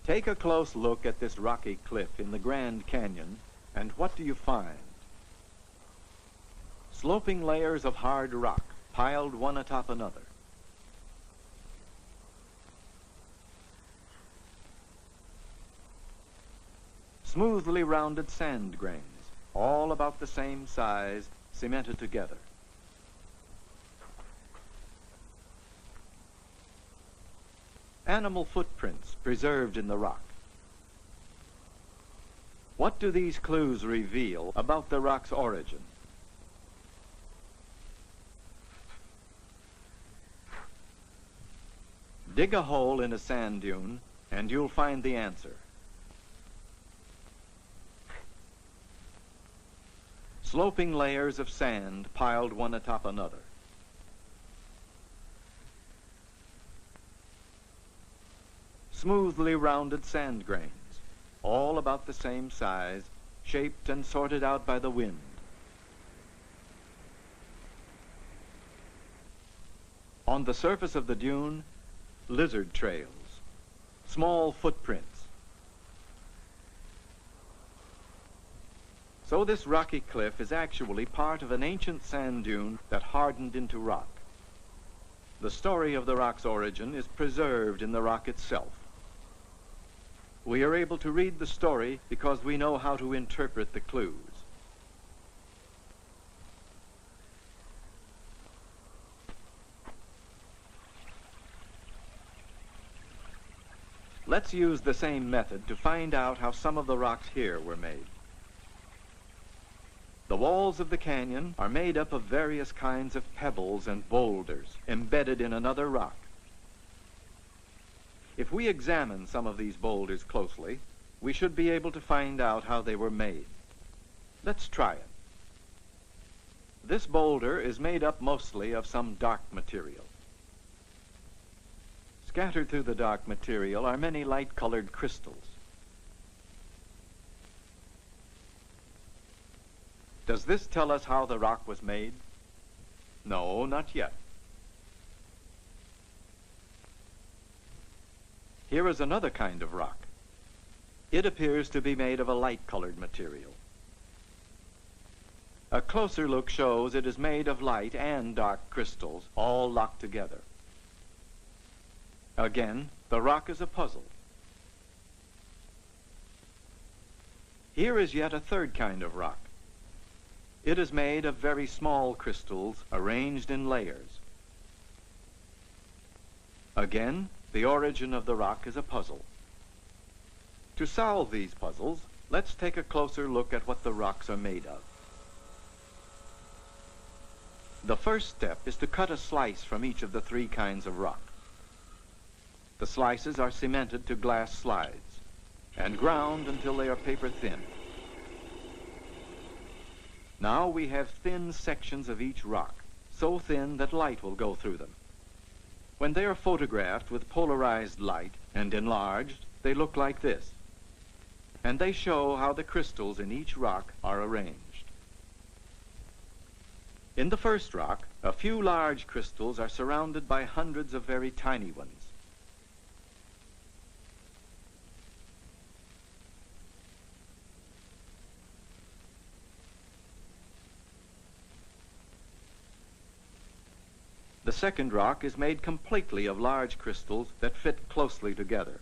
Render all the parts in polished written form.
Take a close look at this rocky cliff in the Grand Canyon, and what do you find? Sloping layers of hard rock, piled one atop another. Smoothly rounded sand grains, all about the same size, cemented together. Animal footprints preserved in the rock. What do these clues reveal about the rock's origin? Dig a hole in a sand dune, and you'll find the answer. Sloping layers of sand piled one atop another. Smoothly rounded sand grains, all about the same size, shaped and sorted out by the wind. On the surface of the dune, lizard trails, small footprints. So this rocky cliff is actually part of an ancient sand dune that hardened into rock. The story of the rock's origin is preserved in the rock itself. We are able to read the story because we know how to interpret the clues. Let's use the same method to find out how some of the rocks here were made. The walls of the canyon are made up of various kinds of pebbles and boulders embedded in another rock. If we examine some of these boulders closely, we should be able to find out how they were made. Let's try it. This boulder is made up mostly of some dark material. Scattered through the dark material are many light-colored crystals. Does this tell us how the rock was made? No, not yet. Here is another kind of rock. It appears to be made of a light-colored material. A closer look shows it is made of light and dark crystals, all locked together. Again, the rock is a puzzle. Here is yet a third kind of rock. It is made of very small crystals arranged in layers. Again, the origin of the rock is a puzzle. To solve these puzzles, let's take a closer look at what the rocks are made of. The first step is to cut a slice from each of the three kinds of rock. The slices are cemented to glass slides and ground until they are paper thin. Now we have thin sections of each rock, so thin that light will go through them. When they are photographed with polarized light and enlarged, they look like this. And they show how the crystals in each rock are arranged. In the first rock, a few large crystals are surrounded by hundreds of very tiny ones. The second rock is made completely of large crystals that fit closely together.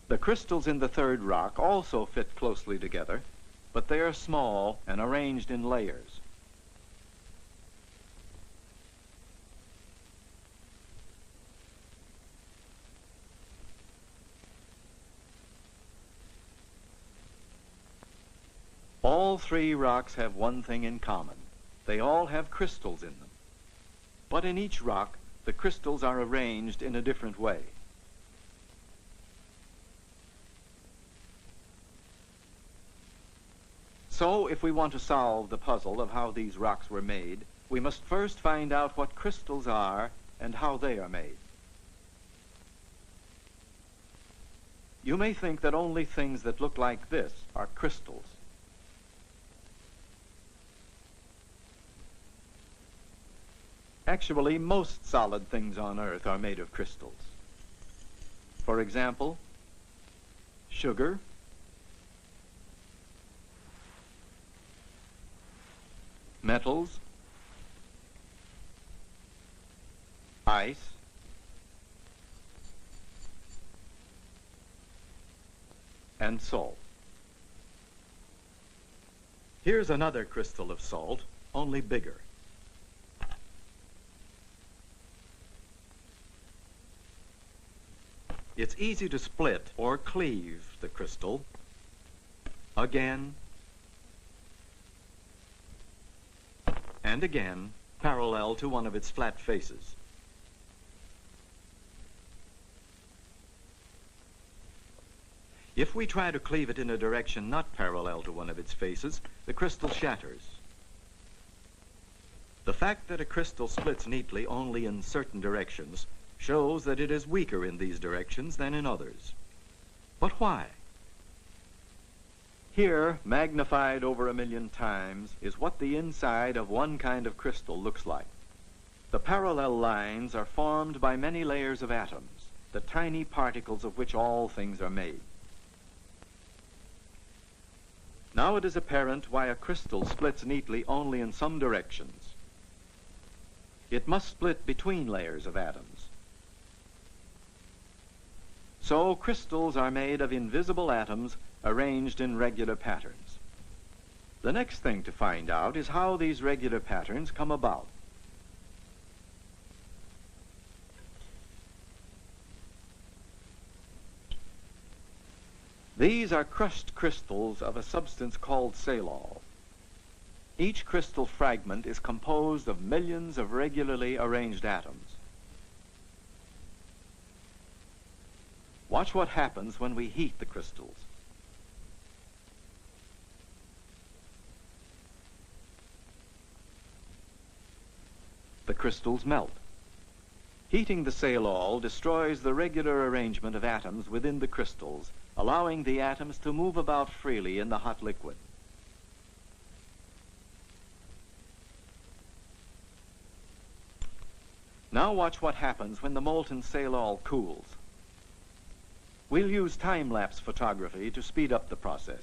The crystals in the third rock also fit closely together, but they are small and arranged in layers. All three rocks have one thing in common. They all have crystals in them. But in each rock, the crystals are arranged in a different way. So, if we want to solve the puzzle of how these rocks were made, we must first find out what crystals are and how they are made. You may think that only things that look like this are crystals. Actually, most solid things on Earth are made of crystals. For example, sugar, metals, ice, and salt. Here's another crystal of salt, only bigger. It's easy to split or cleave the crystal again and again, parallel to one of its flat faces. If we try to cleave it in a direction not parallel to one of its faces, the crystal shatters. The fact that a crystal splits neatly only in certain directions shows that it is weaker in these directions than in others. But why? Here, magnified over 1,000,000 times, is what the inside of one kind of crystal looks like. The parallel lines are formed by many layers of atoms, the tiny particles of which all things are made. Now it is apparent why a crystal splits neatly only in some directions. It must split between layers of atoms. So crystals are made of invisible atoms arranged in regular patterns. The next thing to find out is how these regular patterns come about. These are crushed crystals of a substance called salol. Each crystal fragment is composed of millions of regularly arranged atoms. Watch what happens when we heat the crystals. The crystals melt. Heating the salol destroys the regular arrangement of atoms within the crystals, allowing the atoms to move about freely in the hot liquid. Now watch what happens when the molten salol cools. We'll use time-lapse photography to speed up the process.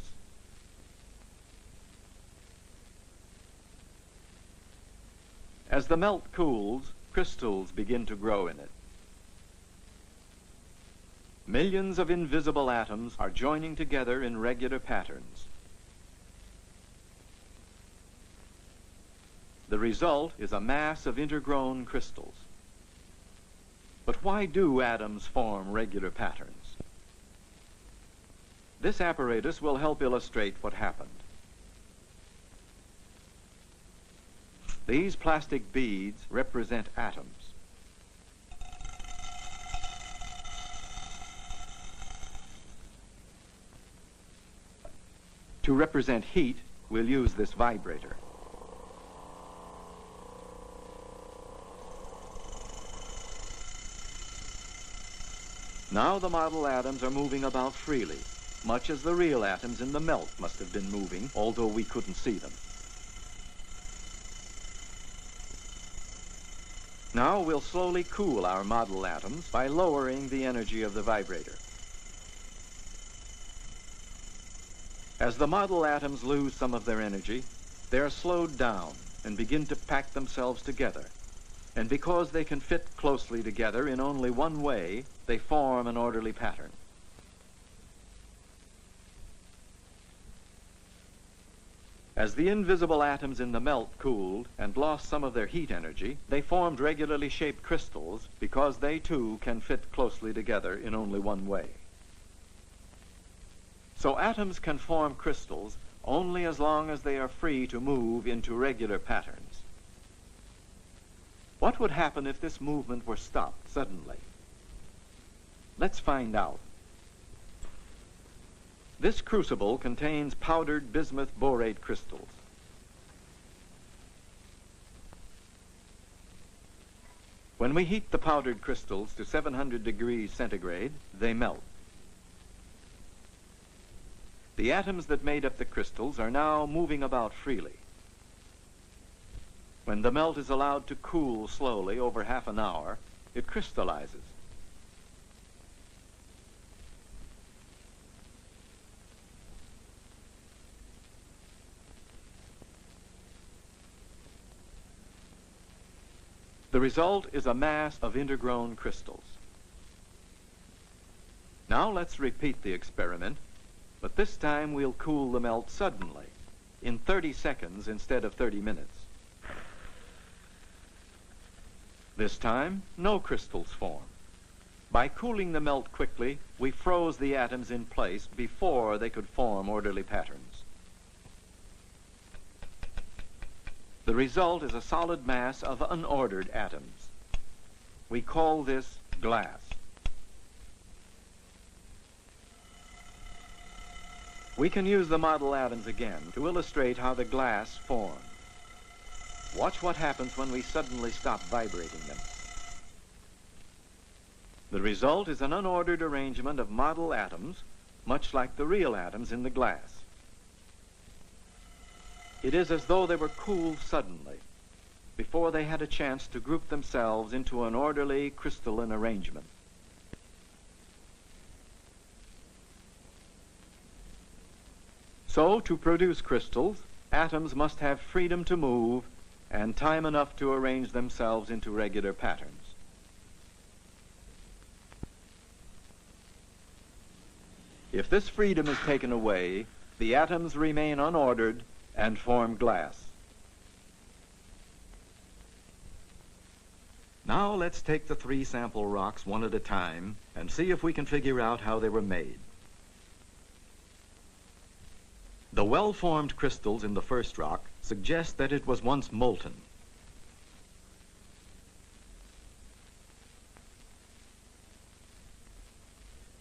As the melt cools, crystals begin to grow in it. Millions of invisible atoms are joining together in regular patterns. The result is a mass of intergrown crystals. But why do atoms form regular patterns? This apparatus will help illustrate what happened. These plastic beads represent atoms. To represent heat, we'll use this vibrator. Now the model atoms are moving about freely, much as the real atoms in the melt must have been moving, although we couldn't see them. Now we'll slowly cool our model atoms by lowering the energy of the vibrator. As the model atoms lose some of their energy, they are slowed down and begin to pack themselves together. And because they can fit closely together in only one way, they form an orderly pattern. As the invisible atoms in the melt cooled and lost some of their heat energy, they formed regularly shaped crystals because they too can fit closely together in only one way. So atoms can form crystals only as long as they are free to move into regular patterns. What would happen if this movement were stopped suddenly? Let's find out. This crucible contains powdered bismuth borate crystals. When we heat the powdered crystals to 700 degrees centigrade, they melt. The atoms that made up the crystals are now moving about freely. When the melt is allowed to cool slowly over half an hour, it crystallizes. The result is a mass of intergrown crystals. Now let's repeat the experiment, but this time we'll cool the melt suddenly, in 30 seconds instead of 30 minutes. This time, no crystals form. By cooling the melt quickly, we froze the atoms in place before they could form orderly patterns. The result is a solid mass of unordered atoms. We call this glass. We can use the model atoms again to illustrate how the glass forms. Watch what happens when we suddenly stop vibrating them. The result is an unordered arrangement of model atoms, much like the real atoms in the glass. It is as though they were cooled suddenly, before they had a chance to group themselves into an orderly crystalline arrangement. So, to produce crystals, atoms must have freedom to move and time enough to arrange themselves into regular patterns. If this freedom is taken away, the atoms remain unordered and form glass. Now let's take the 3 sample rocks one at a time and see if we can figure out how they were made. The well-formed crystals in the first rock suggest that it was once molten.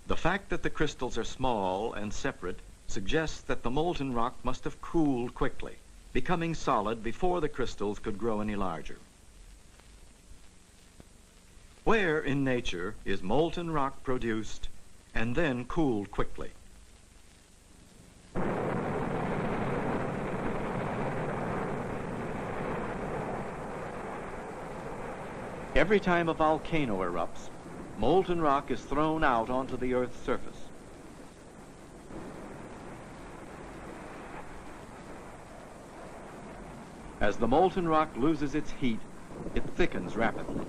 The fact that the crystals are small and separate suggests that the molten rock must have cooled quickly, becoming solid before the crystals could grow any larger. Where in nature is molten rock produced and then cooled quickly? Every time a volcano erupts, molten rock is thrown out onto the Earth's surface. As the molten rock loses its heat, it thickens rapidly.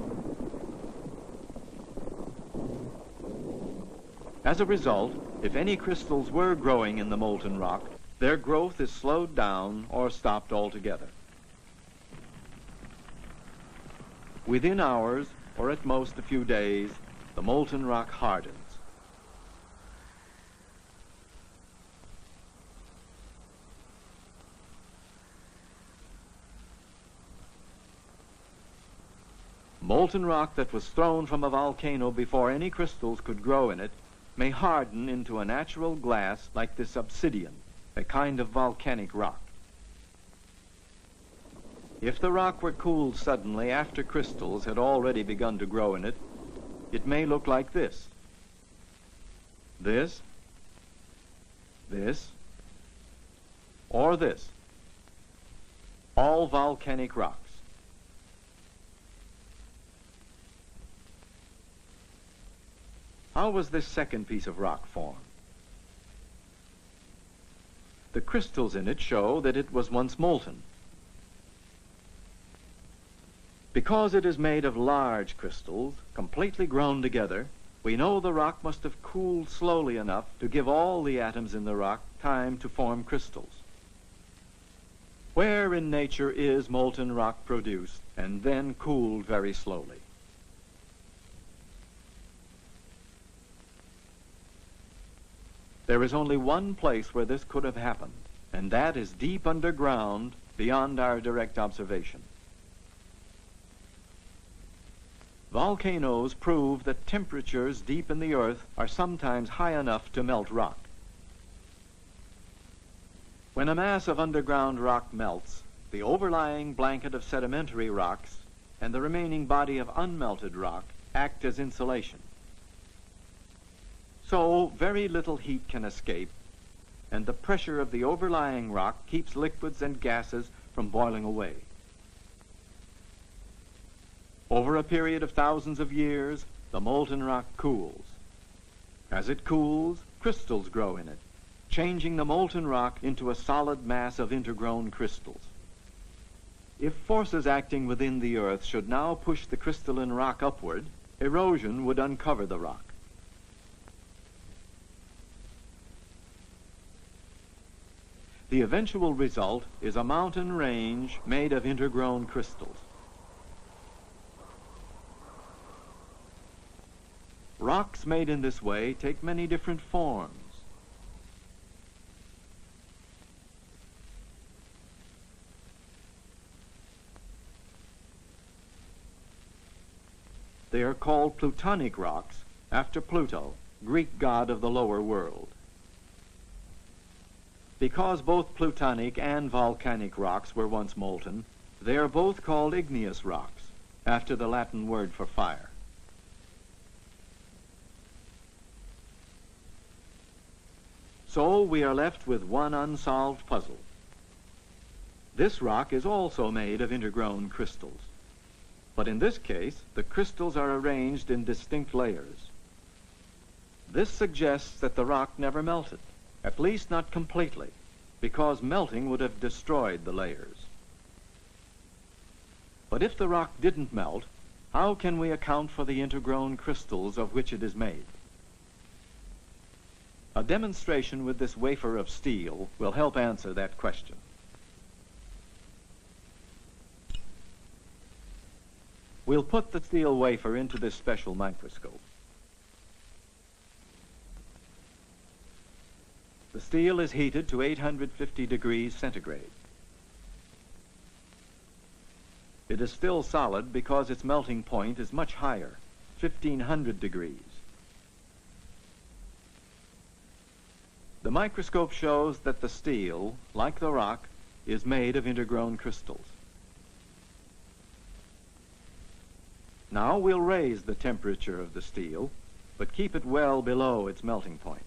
As a result, if any crystals were growing in the molten rock, their growth is slowed down or stopped altogether. Within hours, or at most a few days, the molten rock hardens. Molten rock that was thrown from a volcano before any crystals could grow in it may harden into a natural glass like this obsidian, a kind of volcanic rock. If the rock were cooled suddenly after crystals had already begun to grow in it, it may look like this. This, or this. All volcanic rocks. How was this second piece of rock formed? The crystals in it show that it was once molten. Because it is made of large crystals, completely grown together, we know the rock must have cooled slowly enough to give all the atoms in the rock time to form crystals. Where in nature is molten rock produced and then cooled very slowly? There is only one place where this could have happened, and that is deep underground beyond our direct observation. Volcanoes prove that temperatures deep in the earth are sometimes high enough to melt rock. When a mass of underground rock melts, the overlying blanket of sedimentary rocks and the remaining body of unmelted rock act as insulation. So very little heat can escape, and the pressure of the overlying rock keeps liquids and gases from boiling away. Over a period of thousands of years, the molten rock cools. As it cools, crystals grow in it, changing the molten rock into a solid mass of intergrown crystals. If forces acting within the earth should now push the crystalline rock upward, erosion would uncover the rock. The eventual result is a mountain range made of intergrown crystals. Rocks made in this way take many different forms. They are called Plutonic rocks, after Pluto, Greek god of the lower world. Because both Plutonic and volcanic rocks were once molten, they are both called igneous rocks, after the Latin word for fire. So we are left with one unsolved puzzle. This rock is also made of intergrown crystals. But in this case, the crystals are arranged in distinct layers. This suggests that the rock never melted, at least not completely, because melting would have destroyed the layers. But if the rock didn't melt, how can we account for the intergrown crystals of which it is made? A demonstration with this wafer of steel will help answer that question. We'll put the steel wafer into this special microscope. The steel is heated to 850 degrees centigrade. It is still solid because its melting point is much higher, 1500 degrees. The microscope shows that the steel, like the rock, is made of intergrown crystals. Now we'll raise the temperature of the steel, but keep it well below its melting point.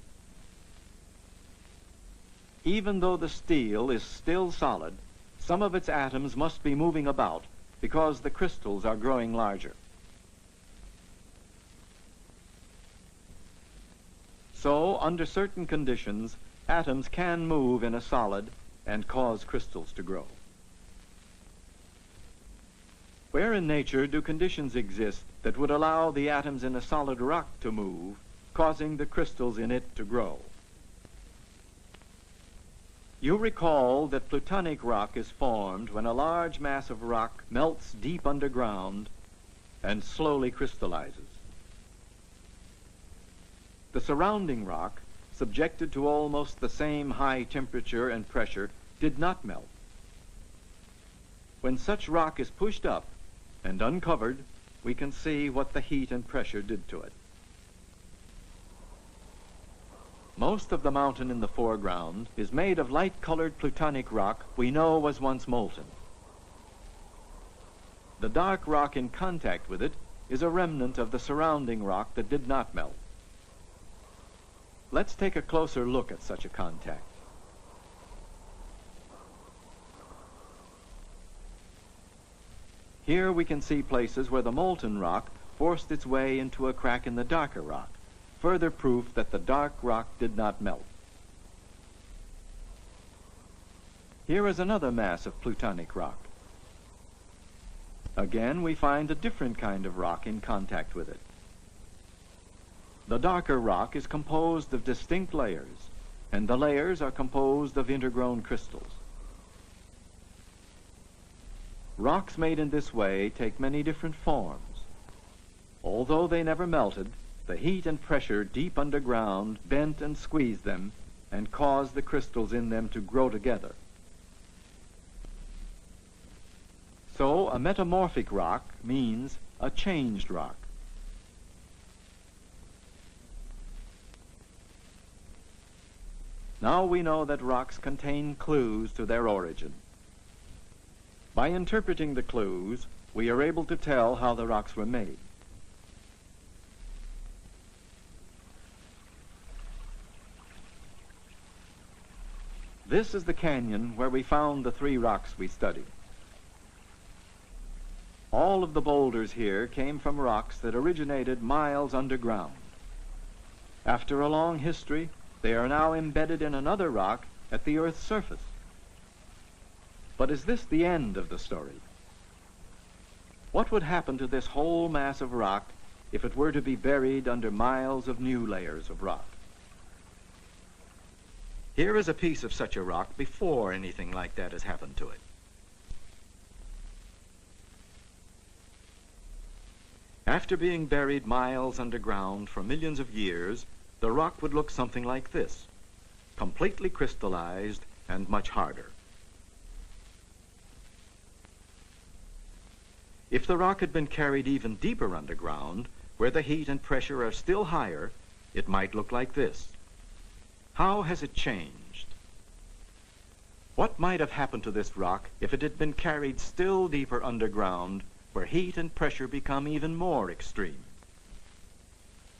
Even though the steel is still solid, some of its atoms must be moving about because the crystals are growing larger. So, under certain conditions, atoms can move in a solid and cause crystals to grow. Where in nature do conditions exist that would allow the atoms in a solid rock to move, causing the crystals in it to grow? You recall that Plutonic rock is formed when a large mass of rock melts deep underground and slowly crystallizes. The surrounding rock, subjected to almost the same high temperature and pressure, did not melt. When such rock is pushed up and uncovered, we can see what the heat and pressure did to it. Most of the mountain in the foreground is made of light-colored Plutonic rock we know was once molten. The dark rock in contact with it is a remnant of the surrounding rock that did not melt. Let's take a closer look at such a contact. Here we can see places where the molten rock forced its way into a crack in the darker rock, further proof that the dark rock did not melt. Here is another mass of Plutonic rock. Again, we find a different kind of rock in contact with it. The darker rock is composed of distinct layers, and the layers are composed of intergrown crystals. Rocks made in this way take many different forms. Although they never melted, the heat and pressure deep underground bent and squeezed them and caused the crystals in them to grow together. So a metamorphic rock means a changed rock. Now we know that rocks contain clues to their origin. By interpreting the clues, we are able to tell how the rocks were made. This is the canyon where we found the three rocks we studied. All of the boulders here came from rocks that originated miles underground. After a long history, they are now embedded in another rock at the Earth's surface. But is this the end of the story? What would happen to this whole mass of rock if it were to be buried under miles of new layers of rock? Here is a piece of such a rock before anything like that has happened to it. After being buried miles underground for millions of years, the rock would look something like this, completely crystallized and much harder. If the rock had been carried even deeper underground, where the heat and pressure are still higher, it might look like this. How has it changed? What might have happened to this rock if it had been carried still deeper underground, where heat and pressure become even more extreme?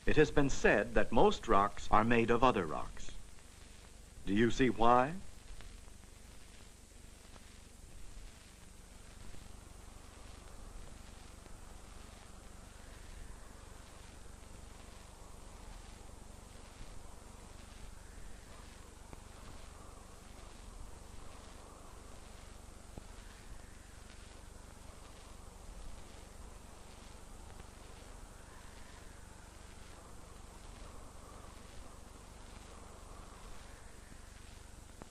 It has been said that most rocks are made of other rocks. Do you see why?